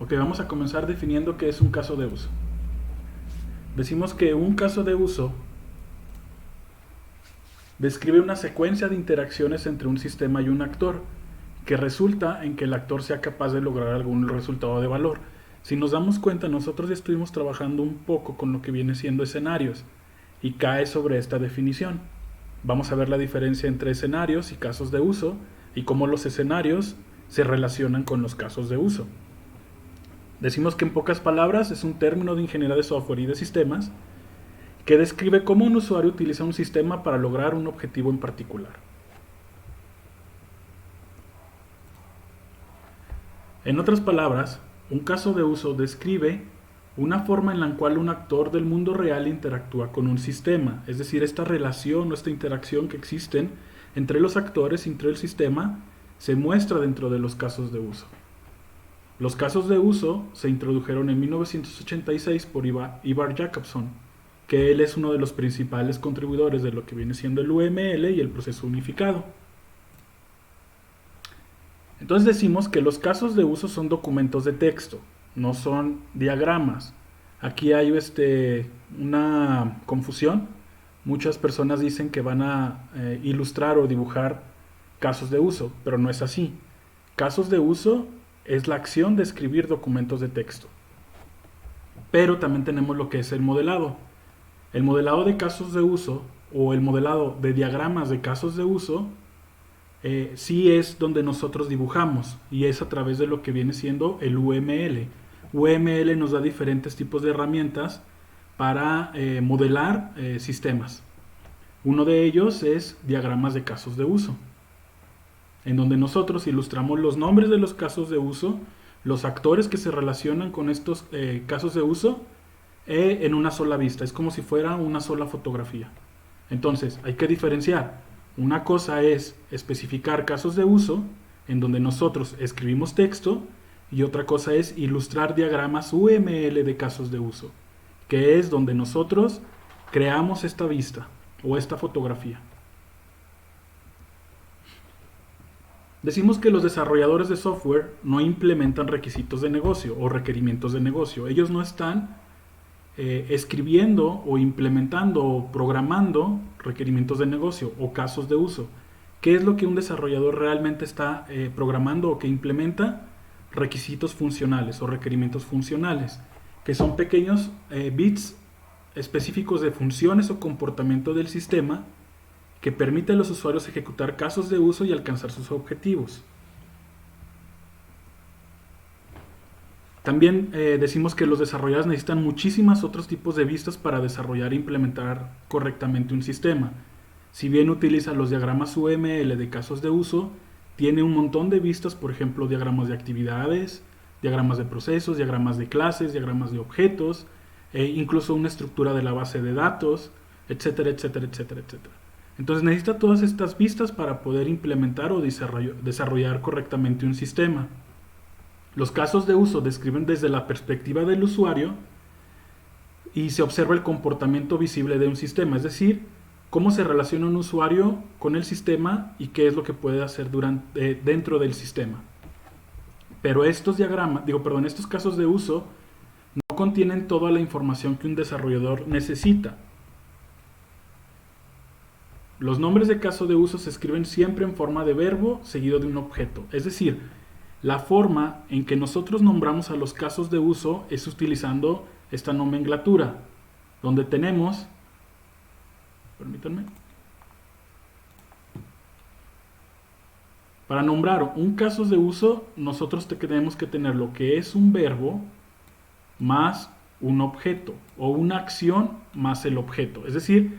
Ok, vamos a comenzar definiendo qué es un caso de uso. Decimos que un caso de uso describe una secuencia de interacciones entre un sistema y un actor, que resulta en que el actor sea capaz de lograr algún resultado de valor. Si nos damos cuenta, nosotros ya estuvimos trabajando un poco con lo que viene siendo escenarios, y cae sobre esta definición. Vamos a ver la diferencia entre escenarios y casos de uso, y cómo los escenarios se relacionan con los casos de uso. Decimos que en pocas palabras es un término de ingeniería de software y de sistemas que describe cómo un usuario utiliza un sistema para lograr un objetivo en particular. En otras palabras, un caso de uso describe una forma en la cual un actor del mundo real interactúa con un sistema, es decir, esta relación o esta interacción que existen entre los actores y entre el sistema se muestra dentro de los casos de uso. Los casos de uso se introdujeron en 1986 por Ivar Jacobson, que él es uno de los principales contribuidores de lo que viene siendo el UML y el proceso unificado. Entonces decimos que los casos de uso son documentos de texto, no son diagramas. Aquí hay una confusión. Muchas personas dicen que van a ilustrar o dibujar casos de uso, pero no es así. Casos de uso es la acción de escribir documentos de texto. Pero también tenemos lo que es el modelado. El modelado de casos de uso o el modelado de diagramas de casos de uso sí es donde nosotros dibujamos y es a través de lo que viene siendo el UML. UML nos da diferentes tipos de herramientas para modelar sistemas. Uno de ellos es diagramas de casos de uso, en donde nosotros ilustramos los nombres de los casos de uso, los actores que se relacionan con estos casos de uso en una sola vista. Es como si fuera una sola fotografía. Entonces hay que diferenciar. Una cosa es especificar casos de uso, en donde nosotros escribimos texto, y otra cosa es ilustrar diagramas UML de casos de uso, que es donde nosotros creamos esta vista o esta fotografía. Decimos que los desarrolladores de software no implementan requisitos de negocio o requerimientos de negocio. Ellos no están escribiendo o implementando o programando requerimientos de negocio o casos de uso. ¿Qué es lo que un desarrollador realmente está programando o que implementa? Requisitos funcionales o requerimientos funcionales, que son pequeños bits específicos de funciones o comportamiento del sistema que permite a los usuarios ejecutar casos de uso y alcanzar sus objetivos. También decimos que los desarrolladores necesitan muchísimos otros tipos de vistas para desarrollar e implementar correctamente un sistema. Si bien utiliza los diagramas UML de casos de uso, tiene un montón de vistas, por ejemplo, diagramas de actividades, diagramas de procesos, diagramas de clases, diagramas de objetos, incluso una estructura de la base de datos, etcétera, etcétera, etcétera, etcétera. Entonces necesita todas estas vistas para poder implementar o desarrollar correctamente un sistema. Los casos de uso describen desde la perspectiva del usuario y se observa el comportamiento visible de un sistema, es decir, cómo se relaciona un usuario con el sistema y qué es lo que puede hacer dentro del sistema. Pero estos casos de uso no contienen toda la información que un desarrollador necesita. Los nombres de caso de uso se escriben siempre en forma de verbo seguido de un objeto, es decir, la forma en que nosotros nombramos a los casos de uso es utilizando esta nomenclatura, donde tenemos, permítanme, para nombrar un caso de uso, nosotros tenemos que tener lo que es un verbo más un objeto, o una acción más el objeto, es decir,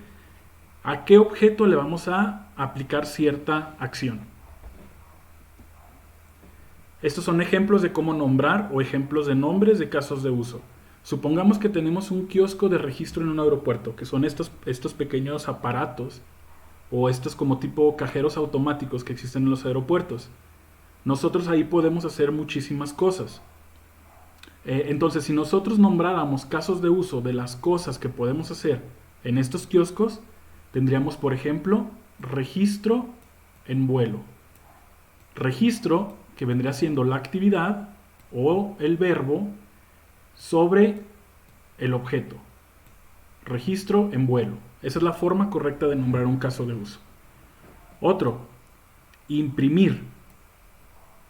a qué objeto le vamos a aplicar cierta acción. Estos son ejemplos de cómo nombrar o ejemplos de nombres de casos de uso. Supongamos que tenemos un kiosco de registro en un aeropuerto, que son estos pequeños aparatos o estos como tipo cajeros automáticos que existen en los aeropuertos. Nosotros ahí podemos hacer muchísimas cosas. Entonces, si nosotros nombráramos casos de uso de las cosas que podemos hacer en estos kioscos, tendríamos, por ejemplo, registro en vuelo. Registro, que vendría siendo la actividad, o el verbo sobre el objeto. Registro en vuelo. Esa es la forma correcta de nombrar un caso de uso. Otro, imprimir.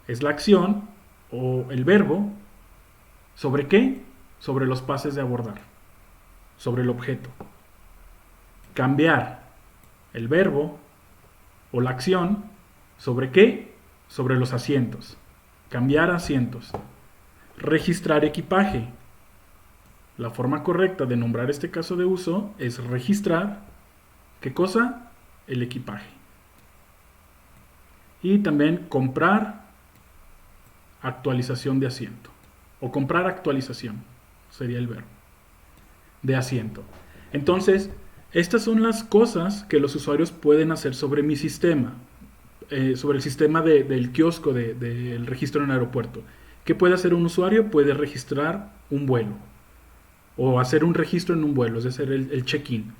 Es la acción o el verbo. ¿Sobre qué? Sobre los pases de abordar. Sobre el objeto. Cambiar. El verbo o la acción. ¿Sobre qué? Sobre los asientos. Cambiar asientos. Registrar equipaje. La forma correcta de nombrar este caso de uso es registrar, ¿qué cosa? El equipaje. Y también comprar actualización de asiento. O comprar actualización, sería el verbo, de asiento. Entonces, estas son las cosas que los usuarios pueden hacer sobre mi sistema, sobre el sistema del kiosco del registro en el aeropuerto. ¿Qué puede hacer un usuario? Puede registrar un vuelo o hacer un registro en un vuelo, es decir, el check-in.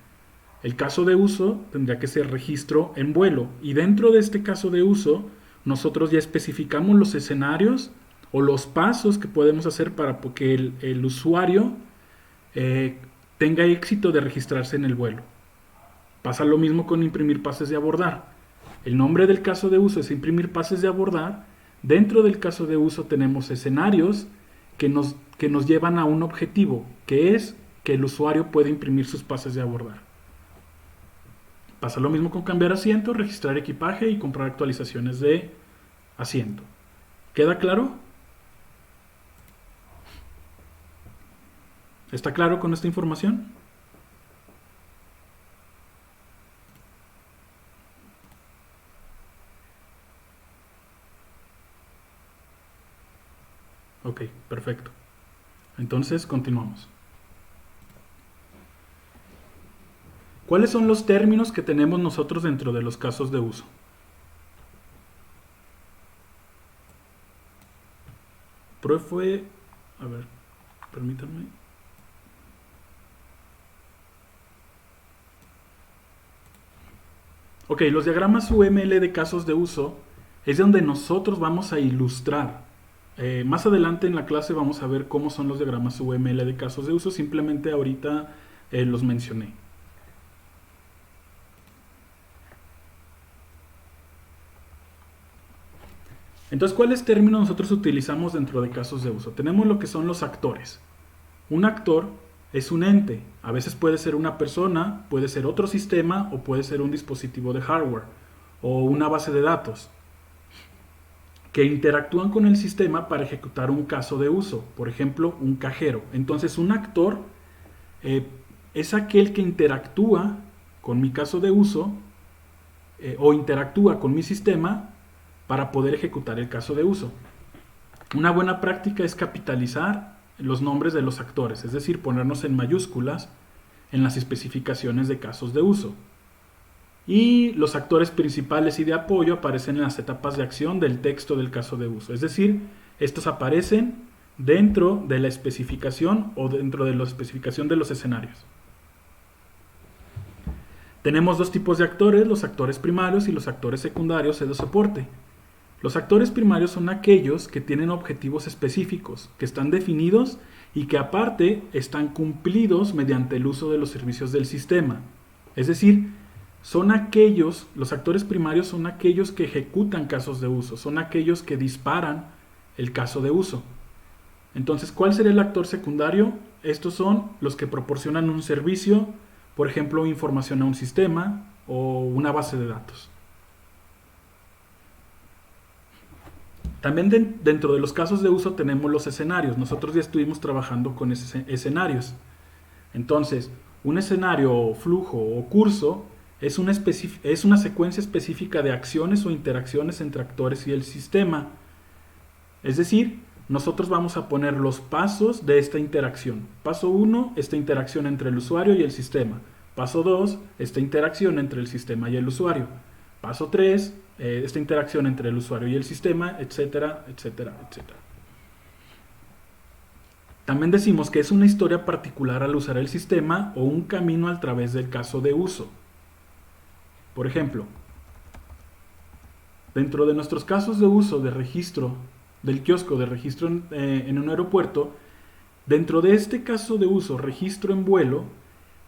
El caso de uso tendría que ser registro en vuelo, y dentro de este caso de uso nosotros ya especificamos los escenarios o los pasos que podemos hacer para que el usuario tenga éxito de registrarse en el vuelo. Pasa lo mismo con imprimir pases de abordar. El nombre del caso de uso es imprimir pases de abordar. Dentro del caso de uso tenemos escenarios que nos llevan a un objetivo, que es que el usuario puede imprimir sus pases de abordar. Pasa lo mismo con cambiar asiento, registrar equipaje y comprar actualizaciones de asiento. ¿Queda claro? ¿Está claro con esta información? Ok, perfecto. Entonces, continuamos. ¿Cuáles son los términos que tenemos nosotros dentro de los casos de uso? Profe, a ver, permítanme. Ok, los diagramas UML de casos de uso es donde nosotros vamos a ilustrar. Más adelante en la clase vamos a ver cómo son los diagramas UML de casos de uso, simplemente ahorita los mencioné. Entonces, ¿cuáles términos nosotros utilizamos dentro de casos de uso? Tenemos lo que son los actores. Un actor es un ente. A veces puede ser una persona, puede ser otro sistema o puede ser un dispositivo de hardware o una base de datos que interactúan con el sistema para ejecutar un caso de uso. Por ejemplo, un cajero. Entonces, un actor es aquel que interactúa con mi caso de uso o interactúa con mi sistema para poder ejecutar el caso de uso. Una buena práctica es capitalizar los nombres de los actores, es decir, ponernos en mayúsculas en las especificaciones de casos de uso. Y los actores principales y de apoyo aparecen en las etapas de acción del texto del caso de uso, es decir, estos aparecen dentro de la especificación o dentro de la especificación de los escenarios. Tenemos dos tipos de actores, los actores primarios y los actores secundarios de soporte. Los actores primarios son aquellos que tienen objetivos específicos, que están definidos y que aparte están cumplidos mediante el uso de los servicios del sistema. Es decir, los actores primarios son aquellos que ejecutan casos de uso, son aquellos que disparan el caso de uso. Entonces, ¿cuál sería el actor secundario? Estos son los que proporcionan un servicio, por ejemplo, información a un sistema o una base de datos. También dentro de los casos de uso tenemos los escenarios. Nosotros ya estuvimos trabajando con escenarios. Entonces, un escenario, flujo o curso es una secuencia específica de acciones o interacciones entre actores y el sistema. Es decir, nosotros vamos a poner los pasos de esta interacción. Paso 1, esta interacción entre el usuario y el sistema. Paso 2, esta interacción entre el sistema y el usuario. Paso 3, esta interacción entre el usuario y el sistema, etcétera, etcétera, etcétera. También decimos que es una historia particular al usar el sistema o un camino a través del caso de uso. Por ejemplo, dentro de nuestros casos de uso de registro del kiosco de registro en un aeropuerto, dentro de este caso de uso, registro en vuelo,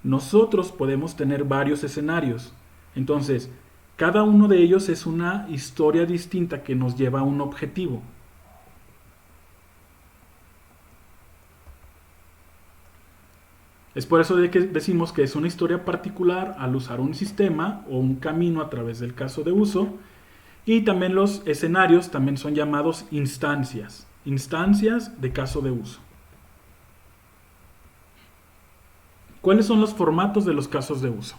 nosotros podemos tener varios escenarios. Entonces, cada uno de ellos es una historia distinta que nos lleva a un objetivo. Es por eso de que decimos que es una historia particular al usar un sistema o un camino a través del caso de uso. Y también los escenarios también son llamados instancias. Instancias de caso de uso. ¿Cuáles son los formatos de los casos de uso?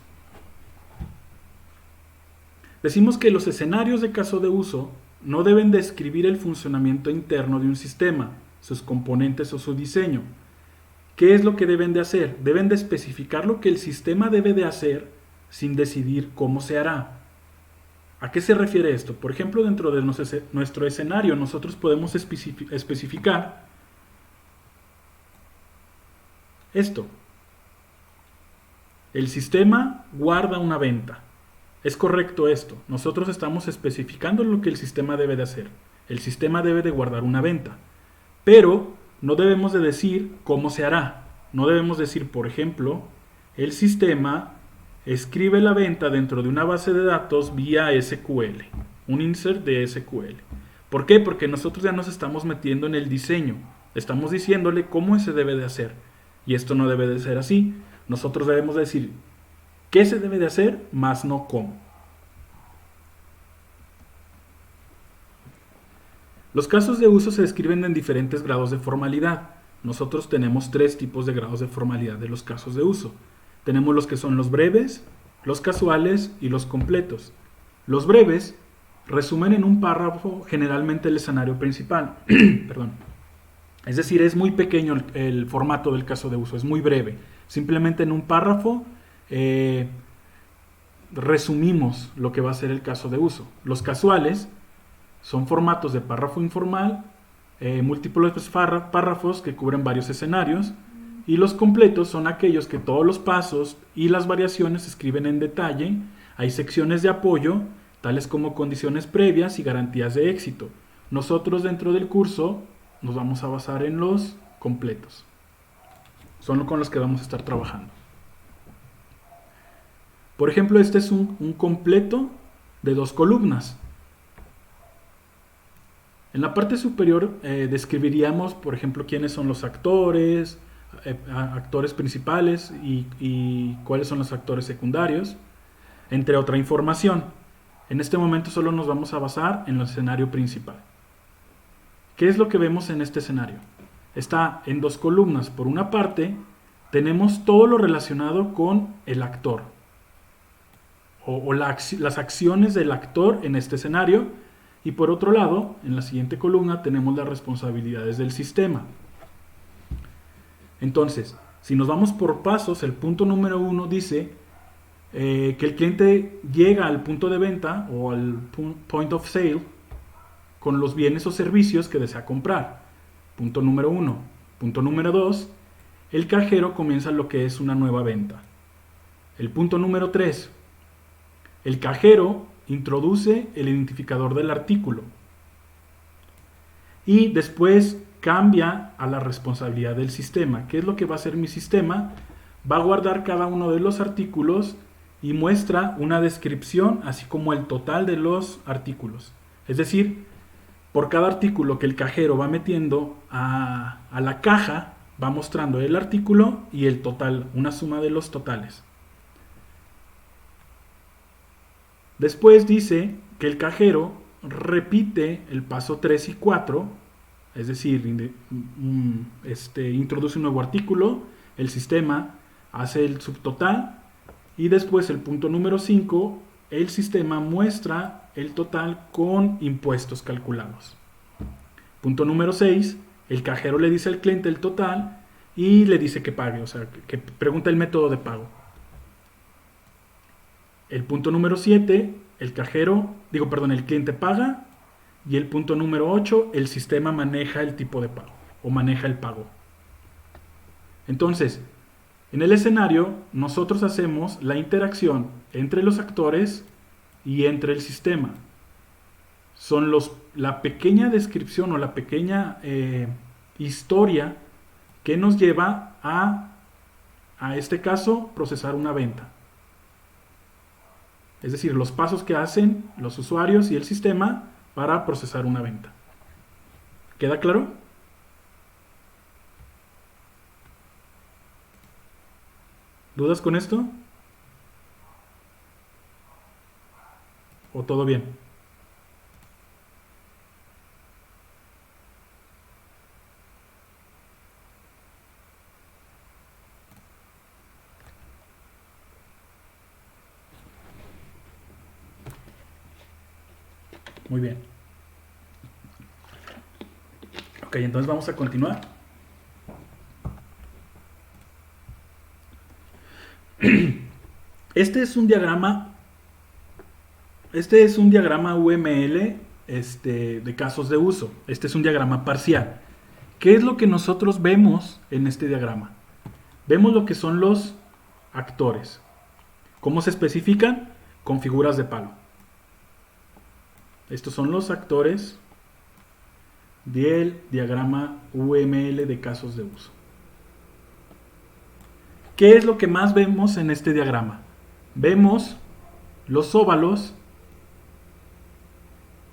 Decimos que los escenarios de caso de uso no deben describir el funcionamiento interno de un sistema, sus componentes o su diseño. ¿Qué es lo que deben de hacer? Deben de especificar lo que el sistema debe de hacer sin decidir cómo se hará. ¿A qué se refiere esto? Por ejemplo, dentro de nuestro escenario nosotros podemos especificar esto. El sistema guarda una venta. Es correcto esto. Nosotros estamos especificando lo que el sistema debe de hacer. El sistema debe de guardar una venta. Pero no debemos de decir cómo se hará. No debemos decir, por ejemplo, el sistema escribe la venta dentro de una base de datos vía SQL. Un insert de SQL. ¿Por qué? Porque nosotros ya nos estamos metiendo en el diseño. Estamos diciéndole cómo se debe de hacer. Y esto no debe de ser así. Nosotros debemos decir qué se debe de hacer, más no cómo. Los casos de uso se describen en diferentes grados de formalidad. Nosotros tenemos 3 tipos de grados de formalidad de los casos de uso. Tenemos los que son los breves, los casuales y los completos. Los breves resumen en un párrafo generalmente el escenario principal. Perdón. Es decir, es muy pequeño el formato del caso de uso, es muy breve. Simplemente en un párrafo resumimos lo que va a ser el caso de uso. Los casuales son formatos de párrafo informal, múltiples párrafos que cubren varios escenarios, y los completos son aquellos que todos los pasos y las variaciones se escriben en detalle. Hay secciones de apoyo, tales como condiciones previas y garantías de éxito. Nosotros dentro del curso nos vamos a basar en los completos. Son con los que vamos a estar trabajando. Por ejemplo, este es un completo de 2 columnas. En la parte superior describiríamos, por ejemplo, quiénes son los actores, actores principales y cuáles son los actores secundarios, entre otra información. En este momento solo nos vamos a basar en el escenario principal. ¿Qué es lo que vemos en este escenario? Está en 2 columnas. Por una parte, tenemos todo lo relacionado con el actor o las acciones del actor en este escenario, y por otro lado, en la siguiente columna tenemos las responsabilidades del sistema. Entonces, si nos vamos por pasos, el punto número 1 dice que el cliente llega al punto de venta o al point of sale con los bienes o servicios que desea comprar. Punto número 1. Punto número 2, el cajero comienza lo que es una nueva venta. El punto número 3, el cajero introduce el identificador del artículo y después cambia a la responsabilidad del sistema. ¿Qué es lo que va a hacer mi sistema? Va a guardar cada uno de los artículos y muestra una descripción así como el total de los artículos. Es decir, por cada artículo que el cajero va metiendo a la caja, va mostrando el artículo y el total, una suma de los totales. Después dice que el cajero repite el paso 3 y 4, es decir, introduce un nuevo artículo, el sistema hace el subtotal y después el punto número 5, el sistema muestra el total con impuestos calculados. Punto número 6, el cajero le dice al cliente el total y le dice que pague, o sea, que pregunta el método de pago. El punto número 7, el cliente paga, y el punto número 8, el sistema maneja el tipo de pago o maneja el pago. Entonces, en el escenario nosotros hacemos la interacción entre los actores y entre el sistema. son la pequeña descripción o la pequeña historia que nos lleva a este caso, procesar una venta. Es decir, los pasos que hacen los usuarios y el sistema para procesar una venta. ¿Queda claro? ¿Dudas con esto? ¿O todo bien? Muy bien. Ok, entonces vamos a continuar. Este es un diagrama UML de casos de uso. Este es un diagrama parcial. ¿Qué es lo que nosotros vemos en este diagrama? Vemos lo que son los actores. ¿Cómo se especifican? Con figuras de palo. Estos son los actores del diagrama UML de casos de uso. ¿Qué es lo que más vemos en este diagrama? Vemos los óvalos,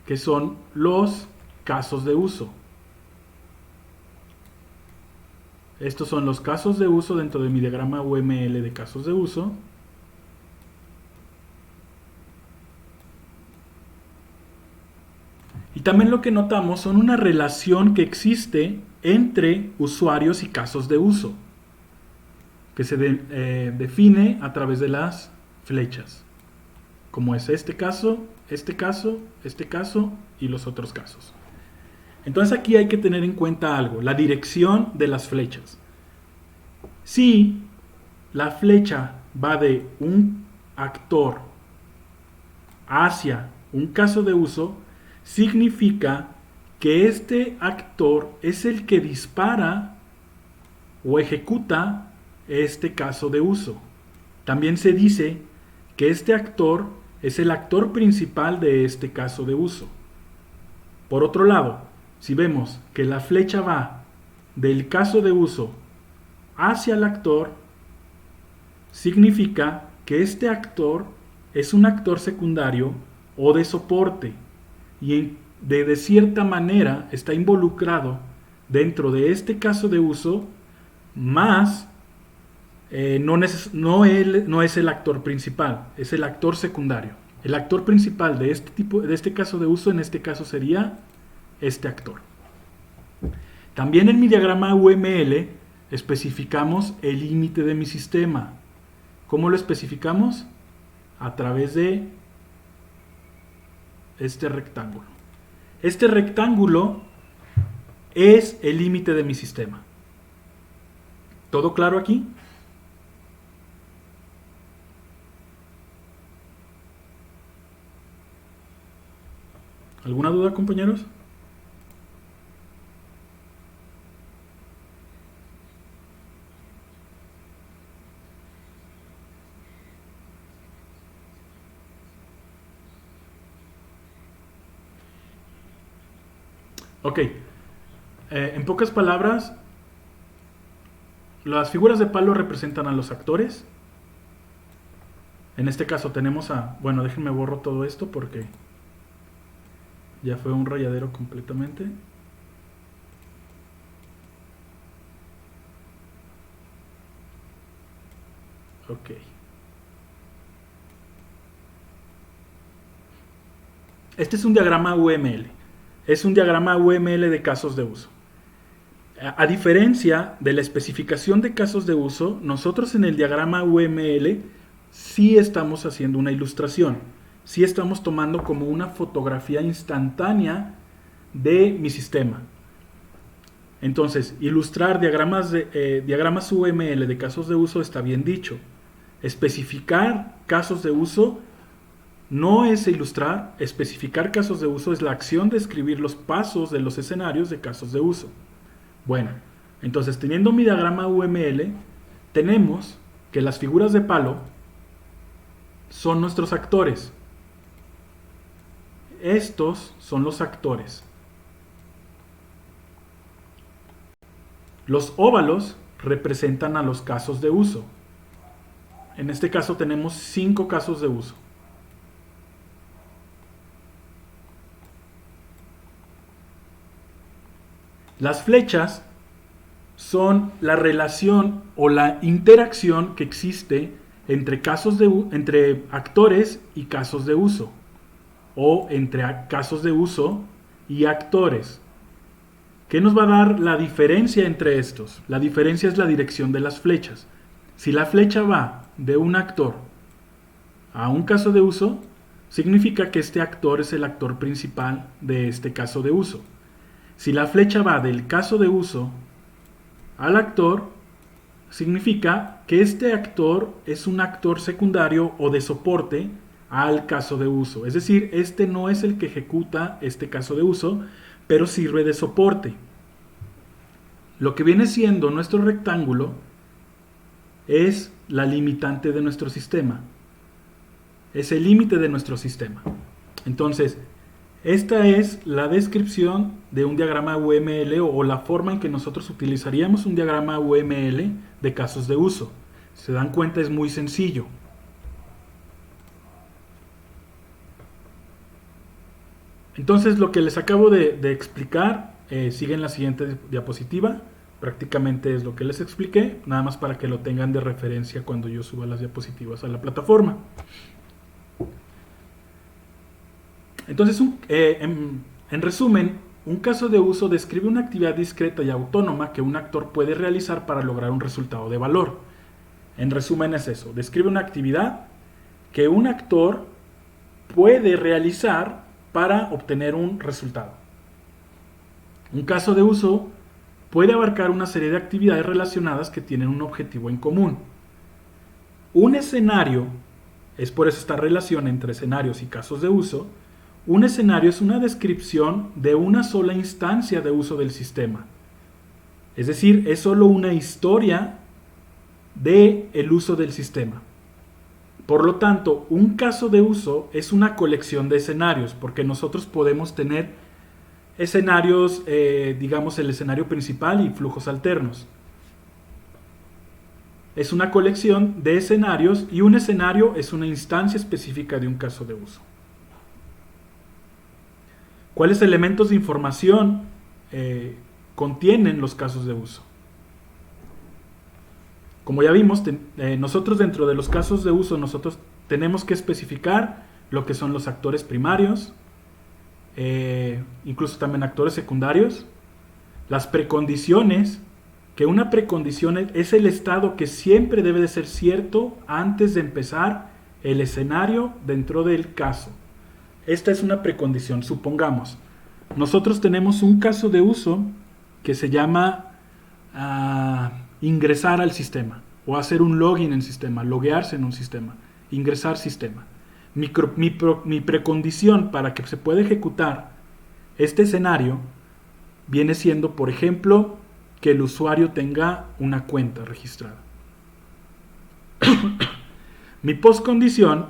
que son los casos de uso. Estos son los casos de uso dentro de mi diagrama UML de casos de uso. Y también lo que notamos son una relación que existe entre usuarios y casos de uso, que se define a través de las flechas, como es este caso, este caso, este caso y los otros casos. Entonces aquí hay que tener en cuenta algo, la dirección de las flechas. Si la flecha va de un actor hacia un caso de uso, significa que este actor es el que dispara o ejecuta este caso de uso. También se dice que este actor es el actor principal de este caso de uso. Por otro lado, si vemos que la flecha va del caso de uso hacia el actor, significa que este actor es un actor secundario o de soporte y de cierta manera está involucrado dentro de este caso de uso, más no es el actor principal, es el actor secundario. El actor principal de este caso de uso, en este caso sería este actor. También en mi diagrama UML especificamos el límite de mi sistema. ¿Cómo lo especificamos? A través de este rectángulo. Este rectángulo es el límite de mi sistema. ¿Todo claro aquí? ¿Alguna duda, compañeros? Ok, en pocas palabras, las figuras de palo representan a los actores. En este caso tenemos bueno, déjenme borro todo esto porque ya fue un rayadero completamente. Ok. Este es un diagrama UML. Es un diagrama UML de casos de uso. A diferencia de la especificación de casos de uso, nosotros en el diagrama UML sí estamos haciendo una ilustración. Sí estamos tomando como una fotografía instantánea de mi sistema. Entonces, ilustrar diagramas UML de casos de uso está bien dicho. Especificar casos de uso no es ilustrar. Especificar casos de uso es la acción de escribir los pasos de los escenarios de casos de uso. Bueno, entonces teniendo mi diagrama UML, tenemos que las figuras de palo son nuestros actores. estos son los actores. Los óvalos representan a los casos de uso. En este caso tenemos 5 casos de uso. Las flechas son la relación o la interacción que existe entre entre actores y casos de uso, o entre casos de uso y actores. ¿Qué nos va a dar la diferencia entre estos? La diferencia es la dirección de las flechas. Si la flecha va de un actor a un caso de uso, significa que este actor es el actor principal de este caso de uso. Si la flecha va del caso de uso al actor, significa que este actor es un actor secundario o de soporte al caso de uso. Es decir, este no es el que ejecuta este caso de uso, pero sirve de soporte. Lo que viene siendo nuestro rectángulo es la limitante de nuestro sistema. Es el límite de nuestro sistema. Entonces, esta es la descripción de un diagrama UML o la forma en que nosotros utilizaríamos un diagrama UML de casos de uso. Si se dan cuenta, es muy sencillo. Entonces, lo que les acabo de explicar sigue en la siguiente diapositiva. Prácticamente es lo que les expliqué, nada más para que lo tengan de referencia cuando yo suba las diapositivas a la plataforma. Entonces, en resumen, un caso de uso describe una actividad discreta y autónoma que un actor puede realizar para lograr un resultado de valor. En resumen es eso, describe una actividad que un actor puede realizar para obtener un resultado. Un caso de uso puede abarcar una serie de actividades relacionadas que tienen un objetivo en común. Un escenario, es por eso esta relación entre escenarios y casos de uso. Un escenario es una descripción de una sola instancia de uso del sistema. Es decir, es solo una historia del uso del sistema. Por lo tanto, un caso de uso es una colección de escenarios, porque nosotros podemos tener escenarios, digamos el escenario principal y flujos alternos. Es una colección de escenarios y un escenario es una instancia específica de un caso de uso. ¿Cuáles elementos de información contienen los casos de uso? Como ya vimos, nosotros dentro de los casos de uso nosotros tenemos que especificar lo que son los actores primarios, incluso también actores secundarios, las precondiciones, que una precondición es el estado que siempre debe de ser cierto antes de empezar el escenario dentro del caso. Esta es una precondición. Supongamos, nosotros tenemos un caso de uso que se llama ingresar al sistema o hacer un login en sistema, loguearse en un sistema, ingresar sistema. Mi precondición para que se pueda ejecutar este escenario viene siendo, por ejemplo, que el usuario tenga una cuenta registrada. Mi postcondición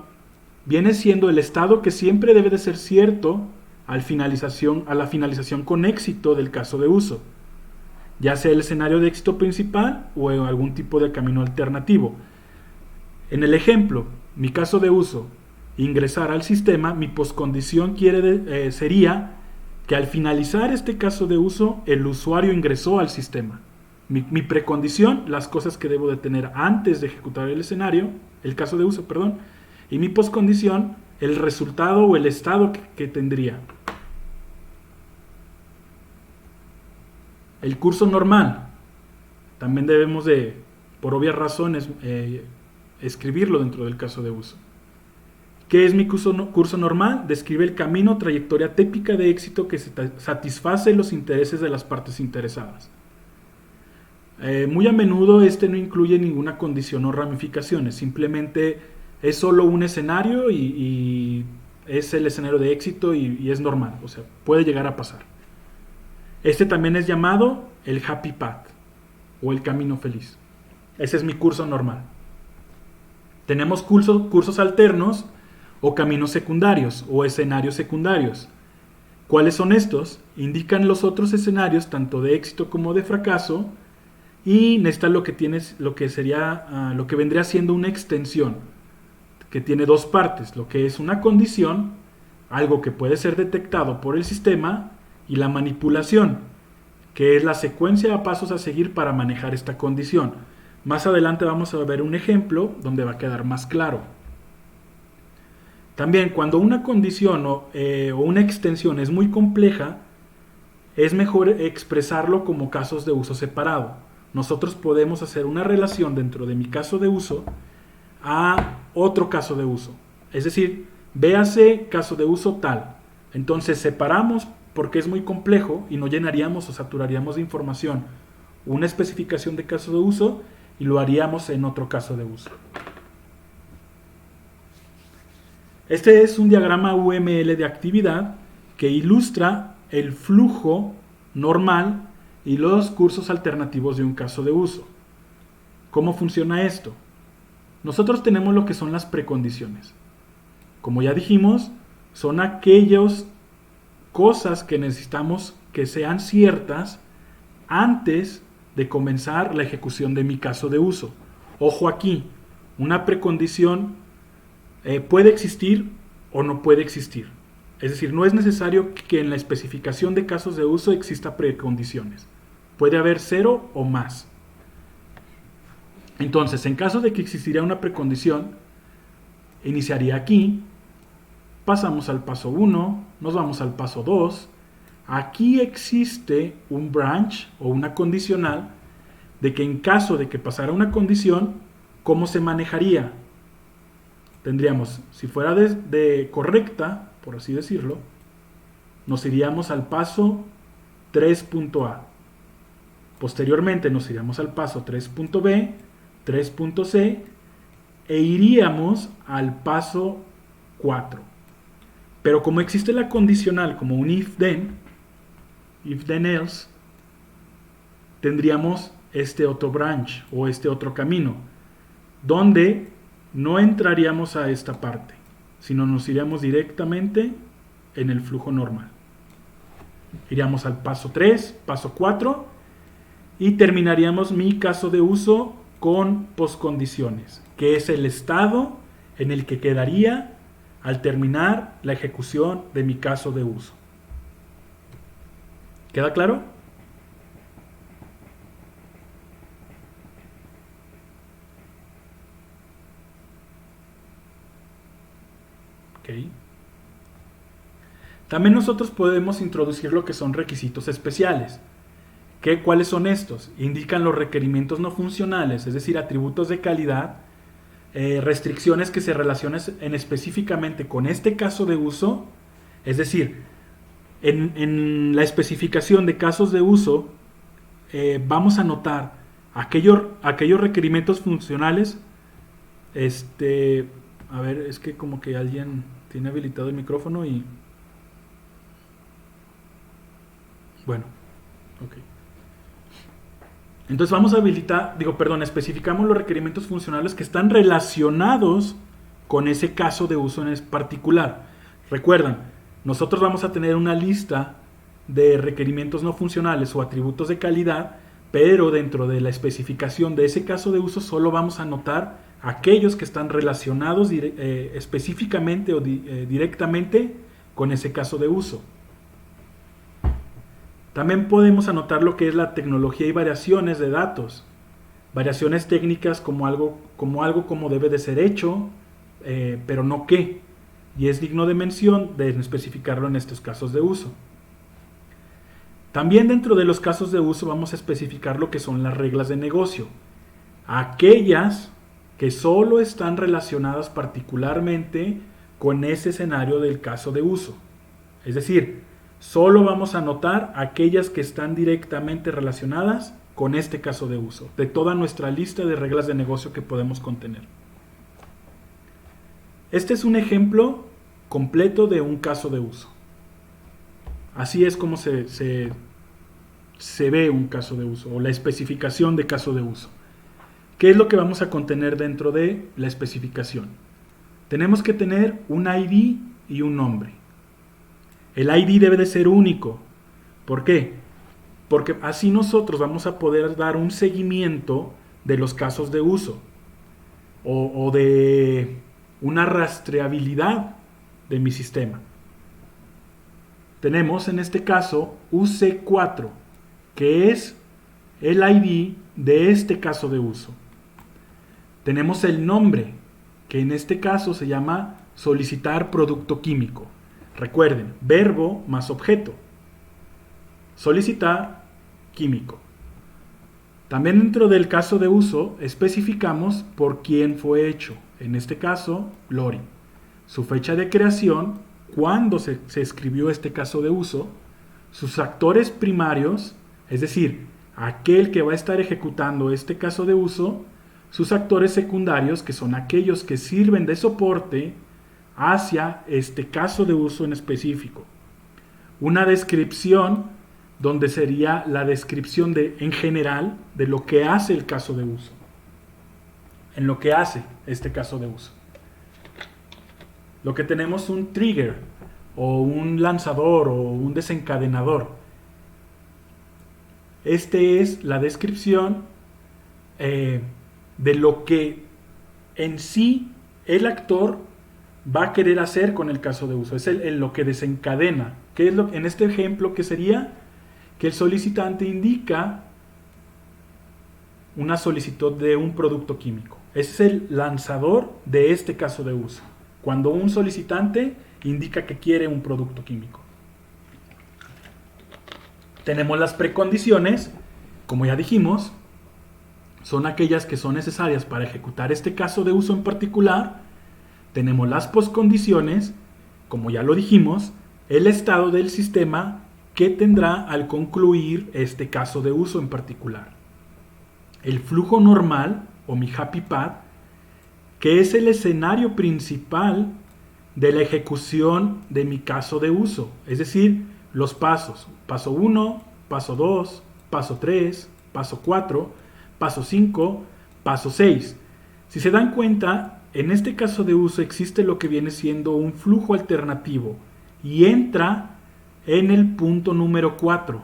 viene siendo el estado que siempre debe de ser cierto a la finalización con éxito del caso de uso, ya sea el escenario de éxito principal o algún tipo de camino alternativo. En el ejemplo, mi caso de uso, ingresar al sistema, mi postcondición sería que al finalizar este caso de uso, el usuario ingresó al sistema. Mi precondición, las cosas que debo de tener antes de ejecutar el escenario, el caso de uso, perdón, y mi postcondición, el resultado o el estado que tendría. El curso normal, también debemos de, por obvias razones, escribirlo dentro del caso de uso. ¿Qué es mi curso normal? Describe el camino o trayectoria típica de éxito que satisface los intereses de las partes interesadas. Muy a menudo no incluye ninguna condición o ramificaciones, simplemente es solo un escenario y es el escenario de éxito y es normal, o sea, puede llegar a pasar. Este también es llamado el Happy Path o el camino feliz. Ese es mi curso normal. Tenemos cursos alternos o caminos secundarios o escenarios secundarios. ¿Cuáles son estos? Indican los otros escenarios, tanto de éxito como de fracaso, y necesita lo que vendría siendo una extensión, que tiene dos partes, lo que es una condición, algo que puede ser detectado por el sistema, y la manipulación, que es la secuencia de pasos a seguir para manejar esta condición. Más adelante vamos a ver un ejemplo donde va a quedar más claro. También cuando una condición o una extensión es muy compleja, es mejor expresarlo como casos de uso separado. Nosotros podemos hacer una relación dentro de mi caso de uso a otro caso de uso. Es decir, véase caso de uso tal. Entonces separamos porque es muy complejo y no llenaríamos o saturaríamos de información una especificación de caso de uso y lo haríamos en otro caso de uso. Este es un diagrama UML de actividad que ilustra el flujo normal y los cursos alternativos de un caso de uso. ¿Cómo funciona esto? Nosotros tenemos lo que son las precondiciones. Como ya dijimos, son aquellas cosas que necesitamos que sean ciertas antes de comenzar la ejecución de mi caso de uso. Ojo aquí, una precondición puede existir o no puede existir. Es decir, no es necesario que en la especificación de casos de uso exista precondiciones. Puede haber 0 o más. Entonces, en caso de que existiría una precondición, iniciaría aquí, pasamos al paso 1, nos vamos al paso 2. Aquí existe un branch o una condicional de que en caso de que pasara una condición, ¿cómo se manejaría? Tendríamos, si fuera de correcta, por así decirlo, nos iríamos al paso 3.a. Posteriormente nos iríamos al paso 3.b, 3.c e iríamos al paso 4. Pero como existe la condicional como un if-then else, tendríamos este otro branch o este otro camino, donde no entraríamos a esta parte, sino nos iríamos directamente en el flujo normal. Iríamos al paso 3, paso 4 y terminaríamos mi caso de uso con postcondiciones, que es el estado en el que quedaría al terminar la ejecución de mi caso de uso. ¿Queda claro? Okay. También nosotros podemos introducir lo que son requisitos especiales. ¿Cuáles son estos? Indican los requerimientos no funcionales, es decir, atributos de calidad, restricciones que se relacionan específicamente con este caso de uso. Es decir, en la especificación de casos de uso vamos a notar aquellos requerimientos funcionales. A ver, es que como que alguien tiene habilitado el micrófono y... Bueno, ok. Entonces vamos a especificamos los requerimientos funcionales que están relacionados con ese caso de uso en particular. Recuerdan, nosotros vamos a tener una lista de requerimientos no funcionales o atributos de calidad, pero dentro de la especificación de ese caso de uso solo vamos a anotar aquellos que están relacionados específicamente o directamente con ese caso de uso. También podemos anotar lo que es la tecnología y variaciones de datos. Variaciones técnicas como algo como debe de ser hecho, pero no qué. Y es digno de mención de especificarlo en estos casos de uso. También dentro de los casos de uso vamos a especificar lo que son las reglas de negocio. Aquellas que solo están relacionadas particularmente con ese escenario del caso de uso. Es decir, solo vamos a anotar aquellas que están directamente relacionadas con este caso de uso, de toda nuestra lista de reglas de negocio que podemos contener. Este es un ejemplo completo de un caso de uso. Así es como se ve un caso de uso o la especificación de caso de uso. ¿Qué es lo que vamos a contener dentro de la especificación? Tenemos que tener un ID y un nombre. El ID debe de ser único. ¿Por qué? Porque así nosotros vamos a poder dar un seguimiento de los casos de uso o de una rastreabilidad de mi sistema. Tenemos en este caso UC4, que es el ID de este caso de uso. Tenemos el nombre, que en este caso se llama solicitar producto químico. Recuerden, verbo más objeto. Solicitar químico. También dentro del caso de uso especificamos por quién fue hecho. En este caso, Lori. Su fecha de creación, cuándo se escribió este caso de uso, sus actores primarios, es decir, aquel que va a estar ejecutando este caso de uso, sus actores secundarios, que son aquellos que sirven de soporte hacia este caso de uso en específico. Una descripción donde sería la descripción en general de lo que hace el caso de uso, en lo que hace este caso de uso. Lo que tenemos un trigger o un lanzador o un desencadenador. Este es la descripción de lo que en sí el actor va a querer hacer con el caso de uso. Es lo que desencadena. ¿Qué es en este ejemplo que sería? Que el solicitante indica una solicitud de un producto químico. Ese es el lanzador de este caso de uso. Cuando un solicitante indica que quiere un producto químico. Tenemos las precondiciones, como ya dijimos, son aquellas que son necesarias para ejecutar este caso de uso en particular. Tenemos las poscondiciones, como ya lo dijimos, el estado del sistema que tendrá al concluir este caso de uso en particular. El flujo normal, o mi happy path, que es el escenario principal de la ejecución de mi caso de uso, es decir, los pasos, paso 1, paso 2, paso 3, paso 4, paso 5, paso 6. Si se dan cuenta, en este caso de uso existe lo que viene siendo un flujo alternativo y entra en el punto número 4.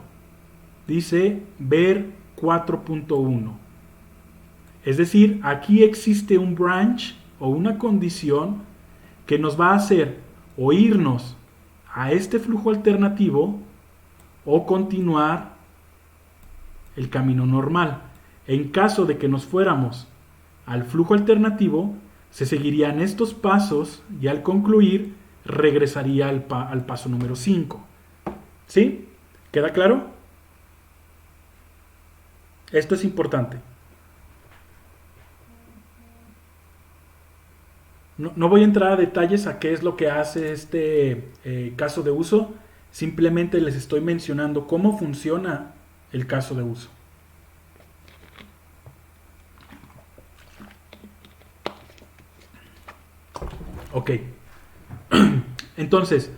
Dice ver 4.1. Es decir, aquí existe un branch o una condición que nos va a hacer o irnos a este flujo alternativo o continuar el camino normal. En caso de que nos fuéramos al flujo alternativo, se seguirían estos pasos y al concluir regresaría al paso número 5. ¿Sí? ¿Queda claro? Esto es importante. No voy a entrar a detalles a qué es lo que hace este caso de uso. Simplemente les estoy mencionando cómo funciona el caso de uso. Ok. Entonces,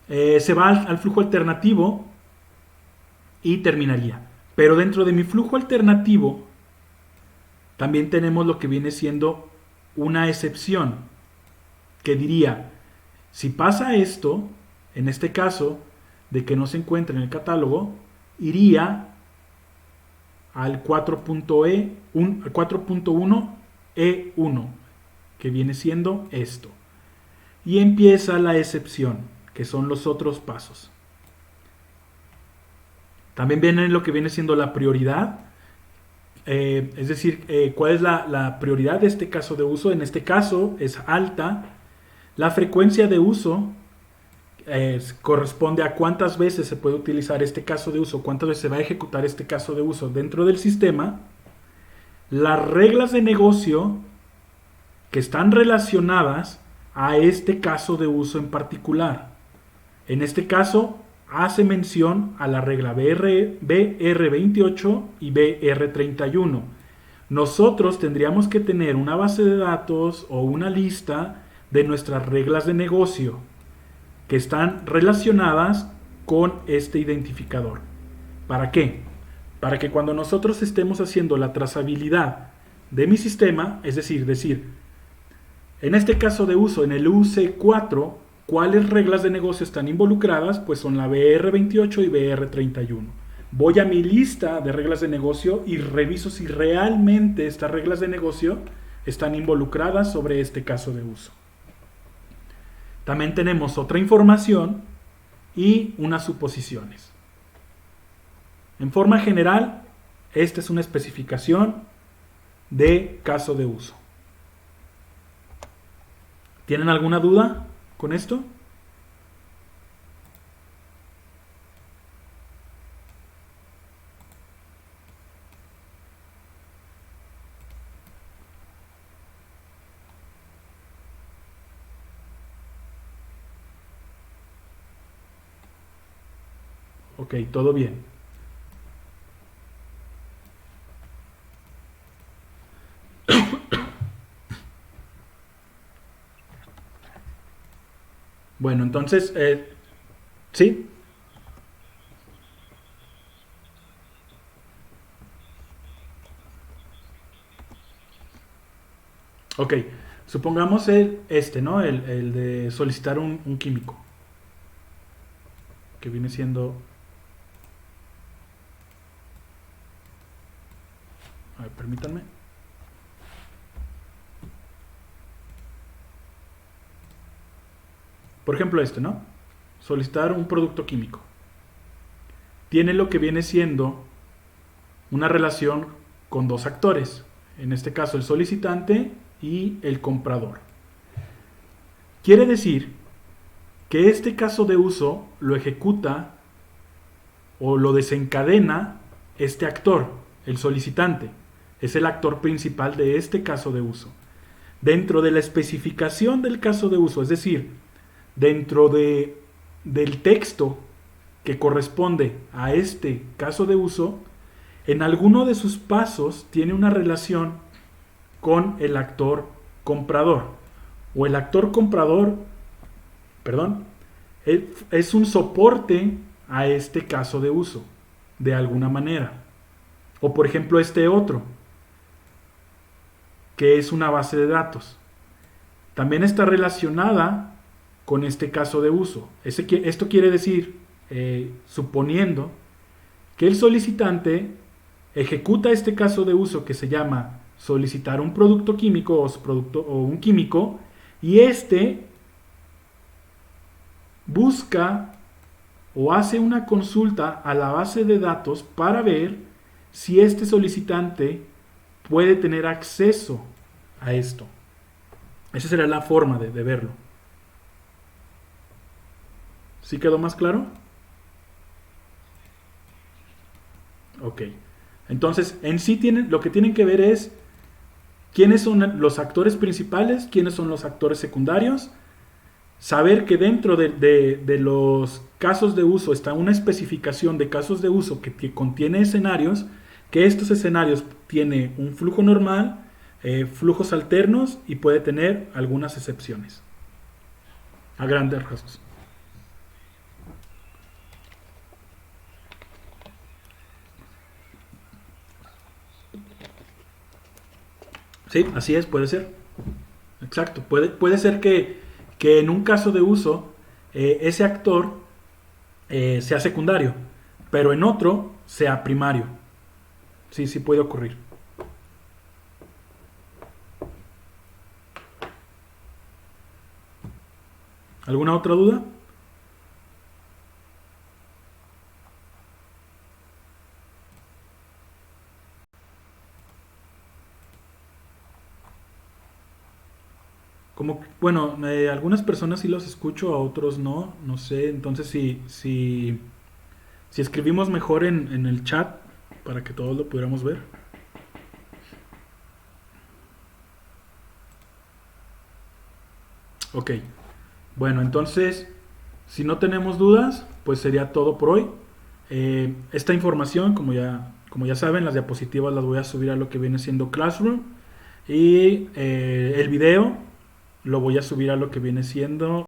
se va al flujo alternativo y terminaría. Pero dentro de mi flujo alternativo también tenemos lo que viene siendo una excepción, que diría, si pasa esto, en este caso, de que no se encuentra en el catálogo, iría al 4.1E1, que viene siendo esto. Y empieza la excepción, que son los otros pasos. También viene lo que viene siendo la prioridad, es decir, cuál es la prioridad de este caso de uso. En este caso es alta. La frecuencia de uso corresponde a cuántas veces se puede utilizar este caso de uso, cuántas veces se va a ejecutar este caso de uso dentro del sistema. Las reglas de negocio que están relacionadas a este caso de uso en particular. En este caso hace mención a la regla BR28 y BR31. Nosotros tendríamos que tener una base de datos o una lista de nuestras reglas de negocio que están relacionadas con este identificador. ¿Para qué? Para que cuando nosotros estemos haciendo la trazabilidad de mi sistema, es decir, En este caso de uso, en el UC4, ¿cuáles reglas de negocio están involucradas? Pues son la BR28 y BR31. Voy a mi lista de reglas de negocio y reviso si realmente estas reglas de negocio están involucradas sobre este caso de uso. También tenemos otra información y unas suposiciones. En forma general, esta es una especificación de caso de uso. ¿Tienen alguna duda con esto? Ok, todo bien. Bueno, entonces, ¿sí? Ok, supongamos ¿no? El de solicitar un químico, que viene siendo... A ver, permítanme. Por ejemplo, ¿no? Solicitar un producto químico. Tiene lo que viene siendo una relación con dos actores. En este caso, el solicitante y el comprador. Quiere decir que este caso de uso lo ejecuta o lo desencadena este actor, el solicitante. Es el actor principal de este caso de uso. Dentro de la especificación del caso de uso, es decir, dentro del texto que corresponde a este caso de uso, en alguno de sus pasos tiene una relación con el actor comprador. O el actor comprador, perdón, es un soporte a este caso de uso, de alguna manera. O por ejemplo este otro, que es una base de datos. También está relacionada con este caso de uso. Esto quiere decir, suponiendo que el solicitante ejecuta este caso de uso que se llama solicitar un producto químico o un químico, y este busca o hace una consulta a la base de datos para ver si este solicitante puede tener acceso a esto. Esa sería la forma de verlo. ¿Sí quedó más claro? Ok. Entonces, en sí lo que tienen que ver es quiénes son los actores principales, quiénes son los actores secundarios, saber que dentro de los casos de uso está una especificación de casos de uso que contiene escenarios, que estos escenarios tiene un flujo normal, flujos alternos y puede tener algunas excepciones. A grandes rasgos. Sí, así es, puede ser. Exacto. Puede ser que en un caso de uso ese actor sea secundario, pero en otro sea primario. Sí, sí puede ocurrir. ¿Alguna otra duda? Como, bueno, algunas personas sí los escucho, a otros no, no sé. Entonces, si escribimos mejor en el chat para que todos lo pudiéramos ver. Ok, bueno, entonces, si no tenemos dudas, pues sería todo por hoy. Esta información, como ya saben, las diapositivas las voy a subir a lo que viene siendo Classroom. Y el video lo voy a subir a lo que viene siendo